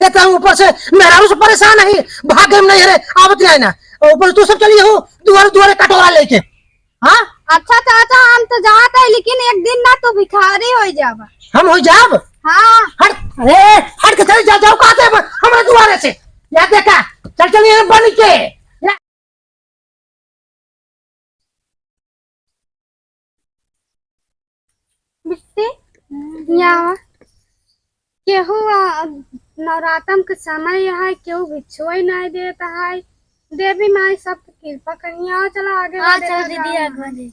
कहता हूँ ऊपर से मेहरारू से परेशान नहीं भाग नहीं है आवत नहीं ना ऊपर तू सब चलिए हो दुआरे दुआरे कटोरा लेके। हाँ अच्छा चाचा हम तो जाते हैं लेकिन एक दिन ना तो भिखारी हो जावा। हम हो जाब। हाँ हट अरे हट के चले जाओ कहते हमारे दुआरे से या देखा चल चलिए बन के बिट्टी यहाँ केहू नवरात्रम के समय है केहू भिक्षुई नहीं देता है। देवी माई सब कृपा करिए। चला आगे दीदी आगे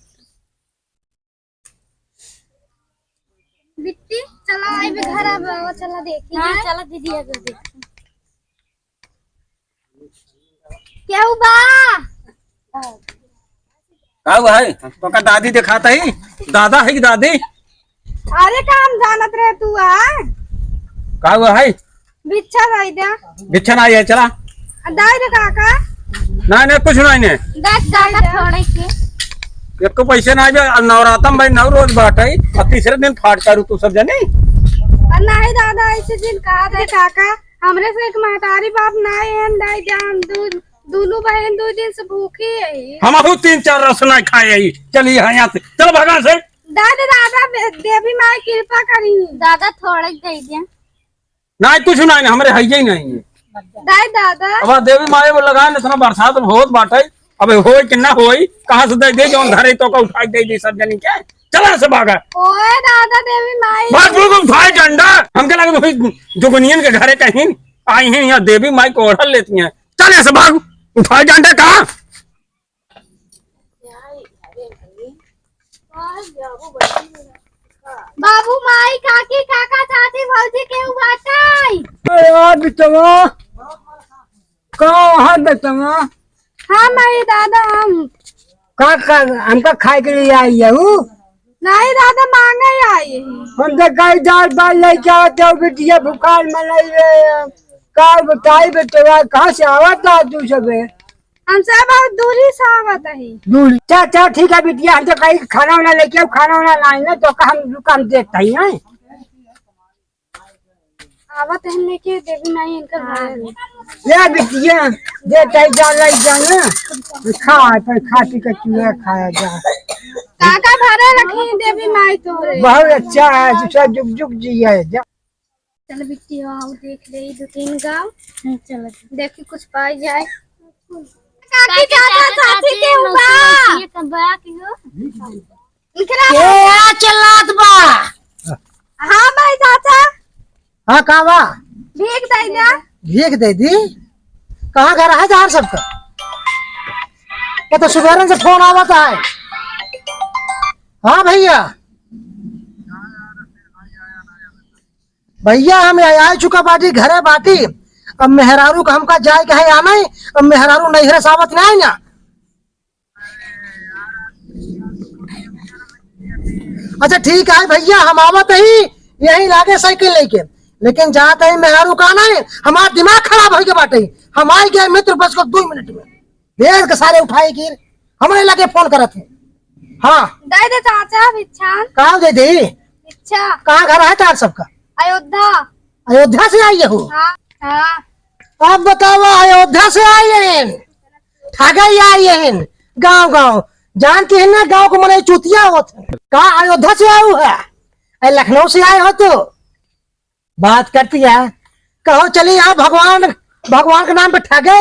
बिट्टी चला आई भी घर अब चला देखी। हाँ चला दीदी आगे देख केहू बा का भाई तो का दादी दिखाता ही दादा है कि दादी। अरे काम जानत रहे तू आ का भाई बिच्छा दाई दे बिच्छा नहीं है चला दाई दे काका नहीं कुछ नहीं ने देख दादा थोड़े के एक को पैसे ना आवे नवरात्रम भाई 9 रोज बाटे और तीसरे दिन फाट करू तू सब जानी। नहीं दादा ऐसे दिन कहा दे काका हमरे से एक महतारी बाप नहीं है दाई जान दोनों बहन 2 दिन से भूखी है। हम 3-4 रस नहीं खाए ही चलिए यहाँ से चल भगवान से। दादा दादा देवी माई कृपा करी दादा थोड़े दे दे नहीं कुछ नहीं हमारे है ही नहीं है दाई दादा अब देवी माई वो लगाए इतना बरसात में होत बाटे अब हो कि ना हो कहाँ से दे जो धरे तो का उठा दे दी सब जनी क्या चला से भागा। ओए दादा देवी माई भाग वो उठाए डंडा हमके लगे भाई जोगनियन के घरे कहीं आई हैं यहाँ देवी माई को ओढ़ लेती हैं चले से भाग उठाए डंडा कहाँ। बाबू माई काकी काका चाची भौजी के बाटाई यार बिटवा कहाँ बिटवा हाँ माई दादा हम का हमका खाए के लिए आई है नहीं दादा मांगे आई हम तो कई दाल बाल लेके आते हो बिटिया बुखार मलाई का बताई बेटवा कहाँ से आवता तू सब हमसे बहुत दूरी से आवत है दूर अच्छा ठीक है बिटिया हम तो कहीं खाना वाना लेके खाना वाना लाएंगे तो हम देखता ही है आवत है लेके देवी माई इनका ले बिटिया देता ही जाना खा पी के चूहा खाया जा काका भरे रखी देवी माई तोरे बहुत अच्छा है दूसरा जुग जुग जी है चल बिट्टी आओ देख ले 2-3 गाँव चल देखी कुछ पाई जाए। काकी चाचा चाची के हुआ ये कबा की हो के चलात बा। हाँ भाई चाचा हाँ कहाँ बा भीख दे दे भीख दे दी कहाँ घर है जहाँ सबका ये तो सुबह से फोन आवता है। हाँ भैया भैया हम आ चुका बाटी घरे बाटी अब मेहरारू का हमका जाए के है आना है अब मेहरारू नहीं है सावत नहीं ना अच्छा ठीक है भैया हम आवत ही यही लागे साइकिल लेके लेकिन जाते ही मेहरारू का आना है हमारा दिमाग खराब हो गया बाटे हम आए गए मित्र बस को 2 मिनट में देर के सारे उठाए गिर हमारे लगे फोन करत है। हाँ दे दे चाचा भिक्षा कहाँ दे दी भिक्षा कहाँ घर है तार सबका अयोध्या अयोध्या से आई हो। हाँ हाँ अब बताओ अयोध्या से आई है ठगाई आई है गाँव गाँव जानते हैं ना गाँव को मने चुतिया होते कहाँ अयोध्या से आऊ है लखनऊ से आए हो तो बात करती है कहो चलिए यहाँ भगवान के नाम पे ठगे।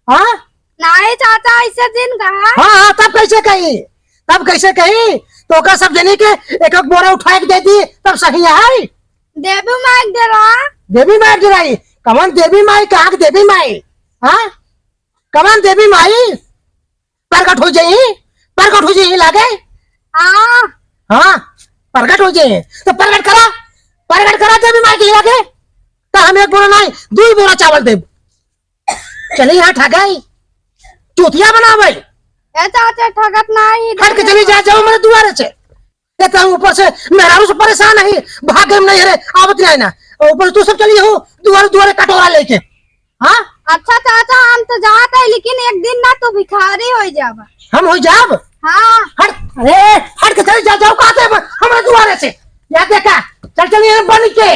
हाँ नहीं चाचा ऐसे दिन कहा हाँ तब कैसे कही तो का सब जनी के एक बोरा उठा के दे दी तब सही है। देवी माई दे रहा देवी माई गिराई कमन देवी माई कहाँ देवी माई हाँ कमन देवी माई प्रकट हो जाए लागे हाँ हाँ प्रकट हो जाए तो प्रकट करा देवी माई के लागे तो हम 1 बोरा नहीं 2 बोरा चावल दे चलिए यहाँ ठगाई चूतिया बना भाई चाचा ठगत नहीं हट के चली जाओ मेरे दुआरे से कहता हूँ ऊपर से मेहरारू से परेशान नहीं भाग नहीं है आवत नहीं ना ऊपर तू सब चलिए हो दुआरे दुआरे कटोरा लेके। हाँ अच्छा चाचा हम तो जाते हैं लेकिन एक दिन ना तो भिखारी हो जावा। हम हो जाब। हाँ हट अरे हट के चले जाओ कहते हमारे दुआरे से या देखा चल चलिए बन के